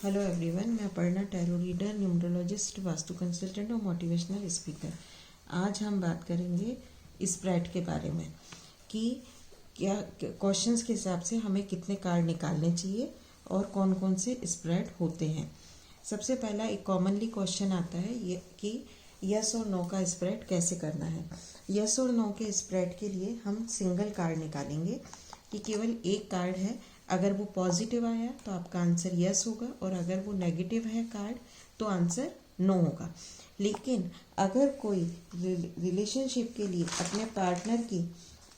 Hello everyone, मैं Aparna, tarot reader, numerologist, vastu consultant और motivational speaker. आज हम बात करेंगे स्प्रेड के बारे में कि क्या क्वेश्चंस के हिसाब से हमें कितने कार्ड निकालने चाहिए और कौन कौन से स्प्रेड होते हैं। सबसे पहला एक कॉमनली क्वेश्चन आता है ये कि यस और नो का स्प्रेड कैसे करना है। यस और नो के स्प्रेड के लिए हम सिंगल कार्ड निकालेंगे कि केवल एक कार्ड है, अगर वो पॉजिटिव आया तो आपका आंसर यस होगा और अगर वो नेगेटिव है कार्ड तो आंसर नो होगा। लेकिन अगर कोई रिलेशनशिप के लिए अपने पार्टनर की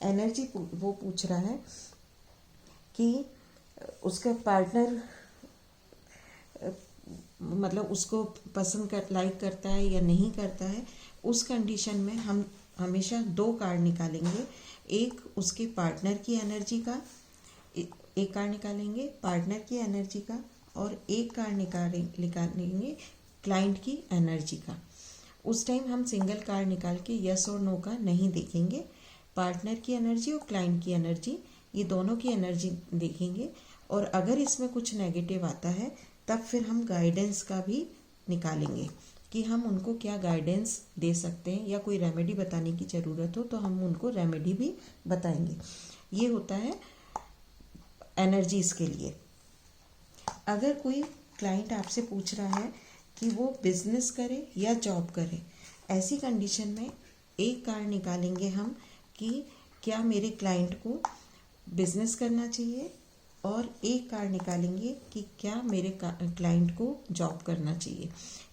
एनर्जी वो पूछ रहा है कि उसका पार्टनर मतलब उसको लाइक करता है या नहीं करता है, उस कंडीशन में हम हमेशा दो कार्ड निकालेंगे। एक उसके पार्टनर की एनर्जी का एक कार्ड निकालेंगे पार्टनर की एनर्जी का और एक कार्ड निकालेंगे क्लाइंट की एनर्जी का। उस टाइम हम सिंगल कार्ड निकाल के यस और नो का नहीं देखेंगे, पार्टनर की एनर्जी और क्लाइंट की एनर्जी ये दोनों की एनर्जी देखेंगे। और अगर इसमें कुछ नेगेटिव आता है तब फिर हम गाइडेंस का भी निकालेंगे कि हम उनको क्या गाइडेंस दे सकते हैं या कोई रेमेडी बताने की ज़रूरत हो तो हम उनको रेमेडी भी बताएंगे। ये होता है एनर्जीज के लिए। अगर कोई क्लाइंट आपसे पूछ रहा है कि वो बिजनेस करे या जॉब करे, ऐसी कंडीशन में एक कार्ड निकालेंगे हम कि क्या मेरे क्लाइंट को बिजनेस करना चाहिए और एक कार्ड निकालेंगे कि क्या मेरे क्लाइंट को जॉब करना चाहिए।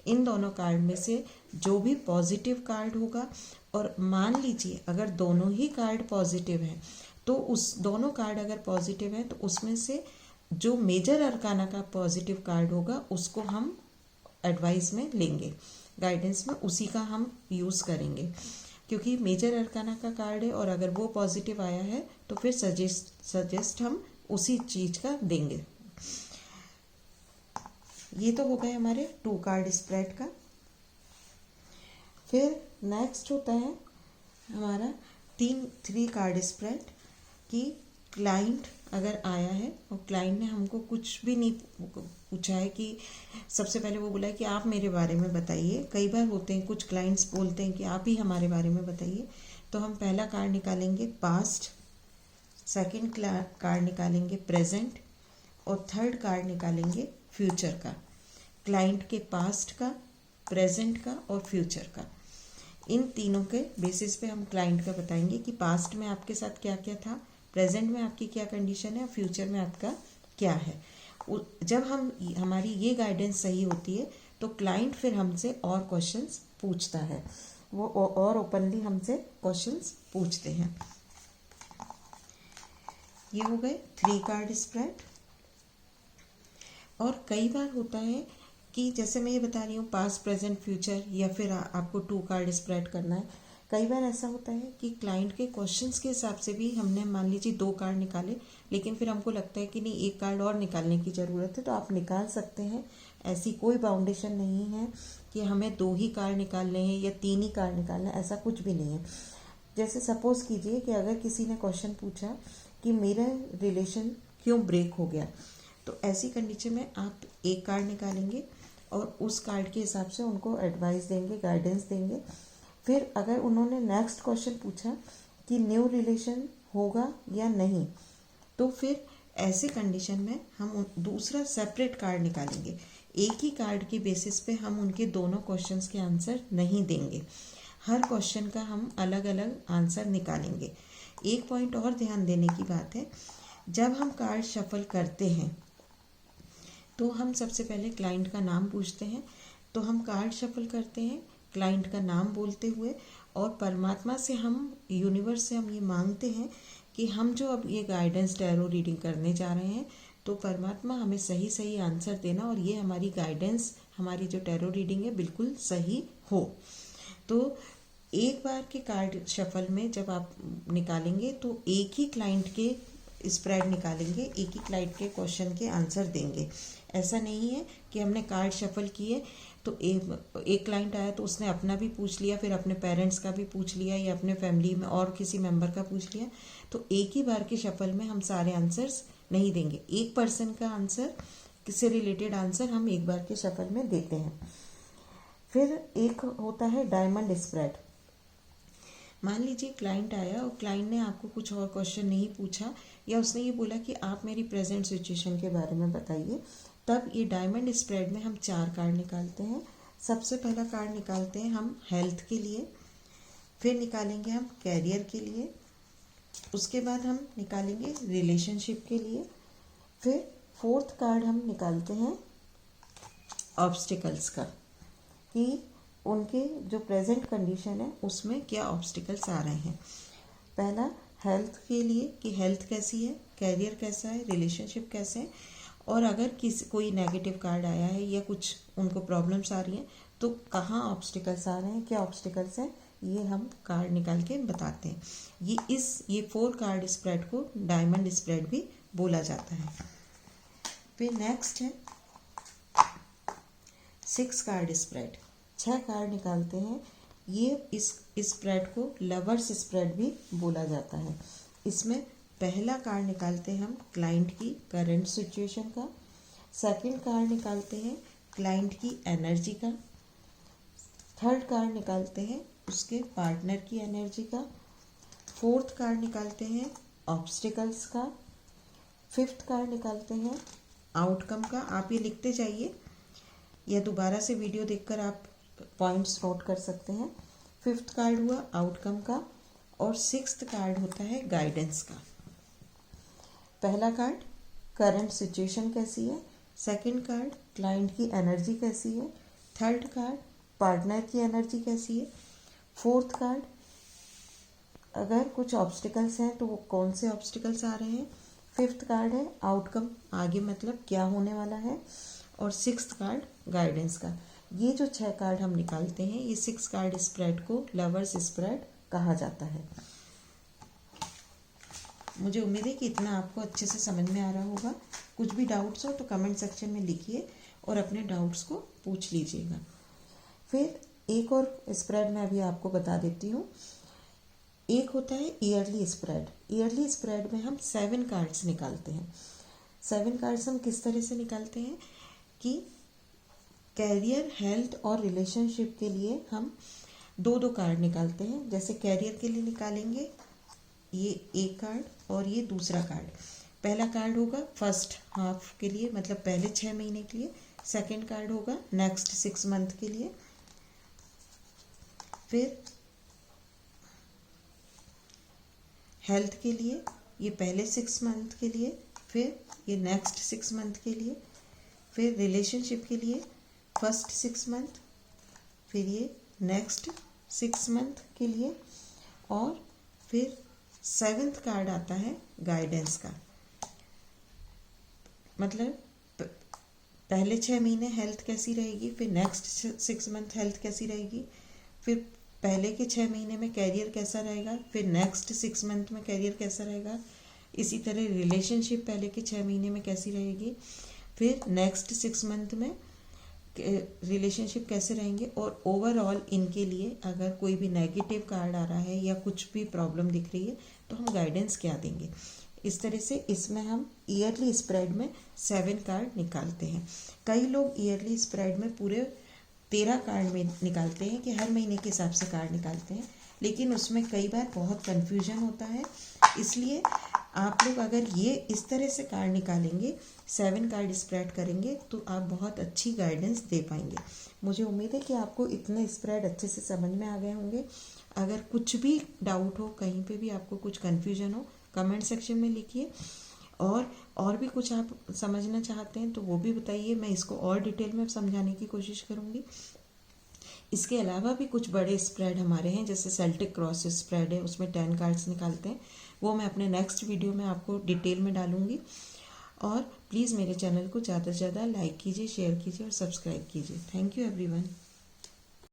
इन दोनों कार्ड में से जो भी पॉजिटिव कार्ड होगा, और मान लीजिए अगर दोनों ही कार्ड पॉजिटिव हैं तो उस दोनों कार्ड अगर पॉजिटिव हैं तो उसमें से जो मेजर अरकाना का पॉजिटिव कार्ड होगा उसको हम एडवाइस में लेंगे, गाइडेंस में उसी का हम यूज़ करेंगे, क्योंकि मेजर अरकाना का कार्ड है और अगर वो पॉजिटिव आया है तो फिर सजेस्ट हम उसी चीज़ का देंगे। ये तो हो गए हमारे 2 कार्ड स्प्रेड का। फिर नेक्स्ट होता है हमारा 3 कार्ड स्प्रेड कि क्लाइंट अगर आया है और क्लाइंट ने हमको कुछ भी नहीं पूछा है कि सबसे पहले वो बोला है कि आप मेरे बारे में बताइए। कई बार होते हैं कुछ क्लाइंट्स बोलते हैं कि आप ही हमारे बारे में बताइए, तो हम पहला कार्ड निकालेंगे पास्ट, सेकंड कार्ड निकालेंगे प्रेजेंट और थर्ड कार्ड निकालेंगे फ्यूचर का। क्लाइंट के पास्ट का, प्रेजेंट का और फ्यूचर का, इन तीनों के बेसिस पे हम क्लाइंट का बताएंगे कि पास्ट में आपके साथ क्या क्या था, प्रेजेंट में आपकी क्या कंडीशन है और फ्यूचर में आपका क्या है। जब हमारी ये गाइडेंस सही होती है तो क्लाइंट फिर हमसे और क्वेश्चंस पूछता है, वो और ओपनली हमसे क्वेश्चंस पूछते हैं। ये हो गए 3 कार्ड स्प्रेड। और कई बार होता है कि जैसे मैं ये बता रही हूँ पास्ट प्रेजेंट फ्यूचर, या फिर आपको 2 कार्ड स्प्रेड करना है। कई बार ऐसा होता है कि क्लाइंट के क्वेश्चंस के हिसाब से भी हमने मान लीजिए 2 कार्ड निकाले, लेकिन फिर हमको लगता है कि नहीं एक कार्ड और निकालने की ज़रूरत है, तो आप निकाल सकते हैं। ऐसी कोई बाउंडेशन नहीं है कि हमें 2 ही कार्ड निकालने हैं या 3 ही कार्ड निकालना है, ऐसा कुछ भी नहीं है। जैसे सपोज कीजिए कि अगर किसी ने क्वेश्चन पूछा कि मेरा रिलेशन क्यों ब्रेक हो गया, तो ऐसी कंडीशन में आप एक कार्ड निकालेंगे और उस कार्ड के हिसाब से उनको एडवाइस देंगे, गाइडेंस देंगे। फिर अगर उन्होंने नेक्स्ट क्वेश्चन पूछा कि न्यू रिलेशन होगा या नहीं, तो फिर ऐसे कंडीशन में हम दूसरा सेपरेट कार्ड निकालेंगे। एक ही कार्ड के बेसिस पे हम उनके दोनों क्वेश्चंस के आंसर नहीं देंगे, हर क्वेश्चन का हम अलग अलग आंसर निकालेंगे। एक पॉइंट और ध्यान देने की बात है, जब हम कार्ड शफल करते हैं तो हम सबसे पहले क्लाइंट का नाम पूछते हैं। तो हम कार्ड शफल करते हैं क्लाइंट का नाम बोलते हुए, और परमात्मा से हम, यूनिवर्स से हम ये मांगते हैं कि हम जो अब ये गाइडेंस टैरो रीडिंग करने जा रहे हैं तो परमात्मा हमें सही सही आंसर देना और ये हमारी गाइडेंस, हमारी जो टैरो रीडिंग है बिल्कुल सही हो। तो एक बार के कार्ड शफल में जब आप निकालेंगे तो एक ही क्लाइंट के स्प्रेड निकालेंगे, एक ही क्लाइंट के क्वेश्चन के आंसर देंगे। ऐसा नहीं है कि हमने कार्ड शफल किए तो एक क्लाइंट आया तो उसने अपना भी पूछ लिया, फिर अपने पेरेंट्स का भी पूछ लिया या अपने फैमिली में और किसी मेंबर का पूछ लिया, तो एक ही बार के शफल में हम सारे आंसर्स नहीं देंगे। एक पर्सन का आंसर से रिलेटेड आंसर हम एक बार के शफल में देते हैं। फिर एक होता है डायमंड स्प्रेड। मान लीजिए क्लाइंट आया और क्लाइंट ने आपको कुछ और क्वेश्चन नहीं पूछा, या उसने ये बोला कि आप मेरी प्रेजेंट सिचुएशन के बारे में बताइए, तब ये डायमंड स्प्रेड में हम 4 कार्ड निकालते हैं। सबसे पहला कार्ड निकालते हैं हम हेल्थ के लिए, फिर निकालेंगे हम कैरियर के लिए, उसके बाद हम निकालेंगे रिलेशनशिप के लिए, फिर फोर्थ कार्ड हम निकालते हैं ऑब्स्टिकल्स का, कि उनके जो प्रेजेंट कंडीशन है उसमें क्या ऑब्स्टिकल्स आ रहे हैं। पहला हेल्थ के लिए कि हेल्थ कैसी है, कैरियर कैसा है, रिलेशनशिप कैसे है, और अगर कोई नेगेटिव कार्ड आया है या कुछ उनको प्रॉब्लम्स आ रही हैं तो कहाँ ऑब्स्टिकल्स आ रहे हैं, क्या ऑब्स्टिकल्स हैं, ये हम कार्ड निकाल के बताते हैं। ये 4 कार्ड स्प्रेड को डायमंड स्प्रेड भी बोला जाता है। फिर नेक्स्ट है 6 कार्ड स्प्रेड। 6 कार्ड निकालते हैं। ये इस स्प्रेड को लवर्स स्प्रेड भी बोला जाता है। इसमें पहला कार्ड निकालते हैं हम क्लाइंट की करंट सिचुएशन का, सेकंड कार्ड निकालते हैं क्लाइंट की एनर्जी का, थर्ड कार्ड निकालते हैं उसके पार्टनर की एनर्जी का, फोर्थ कार्ड निकालते हैं ऑब्स्टिकल्स का, फिफ्थ कार्ड निकालते हैं आउटकम का। आप ये लिखते जाइए या दोबारा से वीडियो देखकर आप पॉइंट्स नोट कर सकते हैं। फिफ्थ कार्ड हुआ आउटकम का, और सिक्स्थ कार्ड होता है गाइडेंस का। पहला कार्ड करंट सिचुएशन कैसी है, सेकंड कार्ड क्लाइंट की एनर्जी कैसी है, थर्ड कार्ड पार्टनर की एनर्जी कैसी है, फोर्थ कार्ड अगर कुछ ऑब्स्टिकल्स हैं तो वो कौन से ऑब्स्टिकल्स आ रहे हैं, फिफ्थ कार्ड है आउटकम, आगे मतलब क्या होने वाला है, और सिक्स्थ कार्ड गाइडेंस का। ये जो 6 कार्ड हम निकालते हैं, ये 6 कार्ड स्प्रेड को लवर्स स्प्रेड कहा जाता है। मुझे उम्मीद है कि इतना आपको अच्छे से समझ में आ रहा होगा। कुछ भी डाउट्स हो तो कमेंट सेक्शन में लिखिए और अपने डाउट्स को पूछ लीजिएगा। फिर एक और स्प्रेड मैं अभी आपको बता देती हूँ। एक होता है ईयरली स्प्रेड। ईयरली स्प्रेड में हम 7 कार्ड्स निकालते हैं। 7 कार्ड्स हम किस तरह से निकालते हैं कि कैरियर, हेल्थ और रिलेशनशिप के लिए हम 2-2 कार्ड निकालते हैं। जैसे कैरियर के लिए निकालेंगे ये एक कार्ड और ये दूसरा कार्ड। पहला कार्ड होगा फर्स्ट हाफ के लिए, मतलब पहले 6 महीने के लिए। सेकंड कार्ड होगा नेक्स्ट 6 मंथ के लिए। फिर हेल्थ के लिए ये पहले 6 मंथ के लिए, फिर ये नेक्स्ट 6 मंथ के लिए। फिर रिलेशनशिप के लिए फर्स्ट 6 मंथ, फिर ये नेक्स्ट 6 मंथ के लिए, और फिर 7th कार्ड आता है गाइडेंस का। मतलब पहले 6 महीने हेल्थ कैसी रहेगी, फिर नेक्स्ट 6 मंथ हेल्थ कैसी रहेगी, फिर पहले के 6 महीने में कैरियर कैसा रहेगा, फिर नेक्स्ट 6 मंथ में कैरियर कैसा रहेगा। इसी तरह रिलेशनशिप पहले के 6 महीने में कैसी रहेगी, फिर नेक्स्ट 6 मंथ में रिलेशनशिप कैसे रहेंगे, और ओवरऑल इनके लिए अगर कोई भी नेगेटिव कार्ड आ रहा है या कुछ भी प्रॉब्लम दिख रही है तो हम गाइडेंस क्या देंगे। इस तरह से इसमें हम ईयरली स्प्रेड में 7 कार्ड निकालते हैं। कई लोग ईयरली स्प्रेड में पूरे 13 कार्ड में निकालते हैं कि हर महीने के हिसाब से कार्ड निकालते हैं, लेकिन उसमें कई बार बहुत कन्फ्यूजन होता है। इसलिए आप लोग अगर ये इस तरह से कार्ड निकालेंगे, 7 कार्ड स्प्रेड करेंगे, तो आप बहुत अच्छी गाइडेंस दे पाएंगे। मुझे उम्मीद है कि आपको इतने स्प्रेड अच्छे से समझ में आ गए होंगे। अगर कुछ भी डाउट हो, कहीं पे भी आपको कुछ कन्फ्यूजन हो, कमेंट सेक्शन में लिखिए, और भी कुछ आप समझना चाहते हैं तो वो भी बताइए, मैं इसको और डिटेल में समझाने की कोशिश करूँगी। इसके अलावा भी कुछ बड़े स्प्रेड हमारे हैं, जैसे सेल्टिक क्रॉस स्प्रेड है, उसमें 10 कार्ड्स निकालते हैं। वो मैं अपने नेक्स्ट वीडियो में आपको डिटेल में डालूंगी। और प्लीज़ मेरे चैनल को ज़्यादा से ज़्यादा लाइक कीजिए, शेयर कीजिए और सब्सक्राइब कीजिए। Thank you everyone.